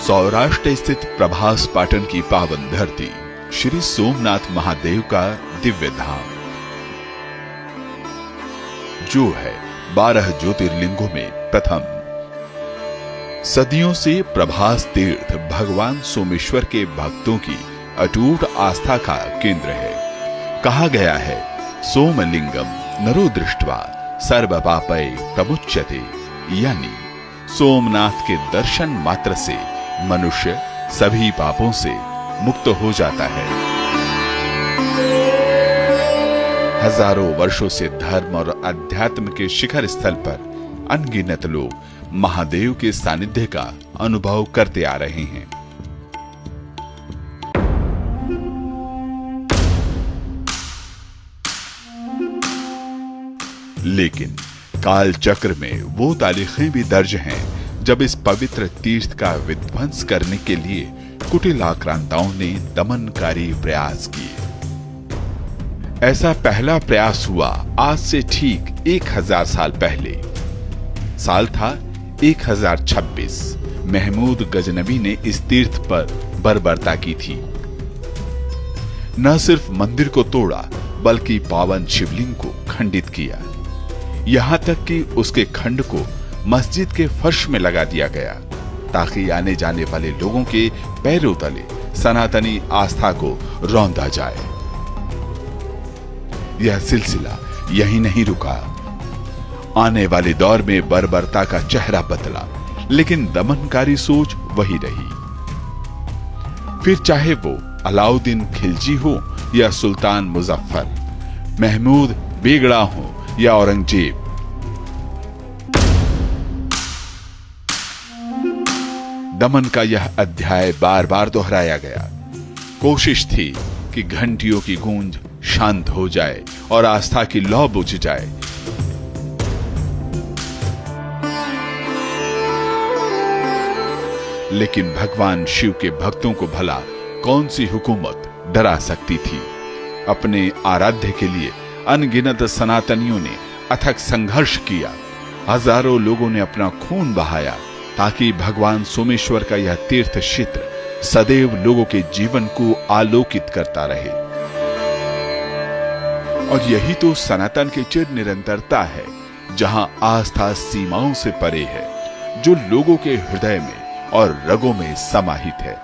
सौराष्ट्र स्थित प्रभास पाटन की पावन धरती श्री सोमनाथ महादेव का दिव्य धाम, जो है 12 ज्योतिर्लिंगों में प्रथम। सदियों से प्रभास तीर्थ भगवान सोमेश्वर के भक्तों की अटूट आस्था का केंद्र है। कहा गया है, सोमलिंगम नरो दृष्ट्वा सर्व पापै प्रमुच्यते, यानी सोमनाथ के दर्शन मात्र से मनुष्य सभी पापों से मुक्त हो जाता है। हजारों वर्षों से धर्म और अध्यात्म के शिखर स्थल पर अनगिनत लोग महादेव के सानिध्य का अनुभव करते आ रहे हैं। लेकिन काल चक्र में वो तारीखें भी दर्ज हैं जब इस पवित्र तीर्थ का विध्वंस करने के लिए कुटिल आक्रांताओं ने दमनकारी प्रयास किए। ऐसा पहला प्रयास हुआ आज से ठीक 1000 साल पहले। साल था 1026। महमूद गजनबी ने इस तीर्थ पर बर्बरता की थी। न सिर्फ मंदिर को तोड़ा बल्कि पावन शिवलिंग को खंडित किया। यहां तक कि उसके खंड को मस्जिद के फर्श में लगा दिया गया ताकि आने जाने वाले लोगों के पैरों तले सनातनी आस्था को रौंदा जाए। यह सिलसिला यहीं नहीं रुका। आने वाले दौर में बर्बरता का चेहरा बदला, लेकिन दमनकारी सोच वही रही। फिर चाहे वो अलाउद्दीन खिलजी हो या सुल्तान मुजफ्फर, महमूद बेगड़ा हो या औरंगजेब, दमन का यह अध्याय बार बार दोहराया गया। कोशिश थी कि घंटियों की गूंज शांत हो जाए और आस्था की लौ बुझ जाए। लेकिन भगवान शिव के भक्तों को भला कौन सी हुकूमत डरा सकती थी। अपने आराध्य के लिए अनगिनत सनातनियों ने अथक संघर्ष किया। हजारों लोगों ने अपना खून बहाया ताकि भगवान सोमेश्वर का यह तीर्थ क्षेत्र सदैव लोगों के जीवन को आलोकित करता रहे। और यही तो सनातन की चिर निरंतरता है, जहां आस्था सीमाओं से परे है, जो लोगों के हृदय में और रगों में समाहित है,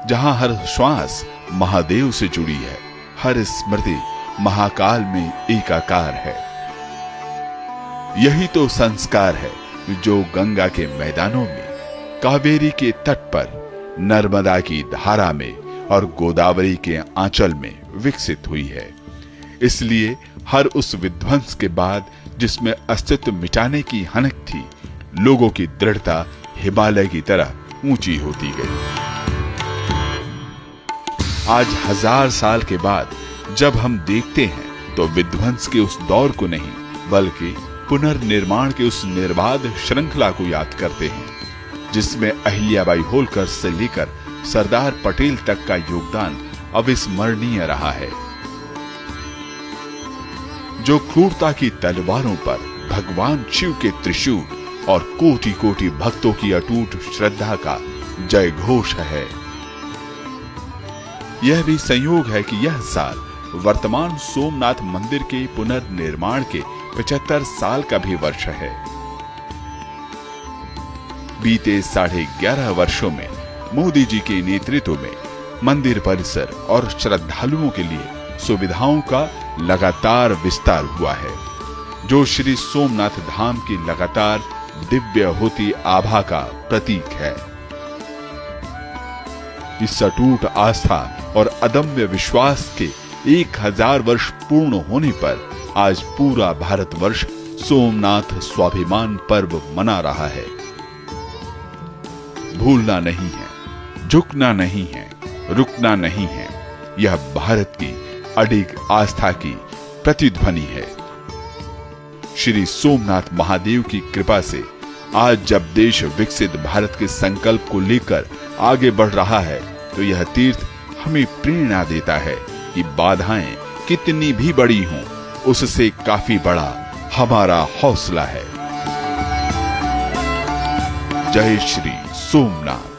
जहां हर श्वास महादेव से जुड़ी है, हर स्मृति महाकाल में एकाकार है। यही तो संस्कार है जो गंगा के मैदानों में, कावेरी के तट पर, नर्मदा की धारा में और गोदावरी के आंचल में विकसित हुई है। इसलिए हर उस विध्वंस के बाद जिसमें अस्तित्व मिटाने की हनक थी, लोगों की दृढ़ता हिमालय की तरह ऊंची होती गई। आज 1000 साल के बाद जब हम देखते हैं तो विध्वंस के उस दौर को नहीं बल्कि पुनर्निर्माण के उस निर्बाध श्रृंखला को याद करते हैं, जिसमें अहिल्याबाई होलकर से लेकर सरदार पटेल तक का योगदान अविस्मरणीय रहा है। जो क्रूरता की तलवारों पर भगवान शिव के त्रिशूल और कोटि कोटि भक्तों की अटूट श्रद्धा का जय घोष है। यह भी संयोग है कि यह साल वर्तमान सोमनाथ मंदिर के पुनर्निर्माण के 75 साल का भी वर्ष है। बीते 11.5 वर्षों में मोदी जी के नेतृत्व में मंदिर परिसर और श्रद्धालुओं के लिए सुविधाओं का लगातार विस्तार हुआ है, जो श्री सोमनाथ धाम की लगातार दिव्य होती आभा का प्रतीक है। इस अटूट आस्था और अदम्य विश्वास के 1000 वर्ष पूर्ण होने पर आज पूरा भारतवर्ष सोमनाथ स्वाभिमान पर्व मना रहा है। भूलना नहीं है, झुकना नहीं है, रुकना नहीं है। यह भारत की अडिग आस्था की प्रतिध्वनि है। श्री सोमनाथ महादेव की कृपा से आज जब देश विकसित भारत के संकल्प को लेकर आगे बढ़ रहा है, तो यह तीर्थ हमें प्रेरणा देता है कि बाधाएं कितनी भी बड़ी हों, उससे काफी बड़ा हमारा हौसला है। जय श्री सोमनाथ।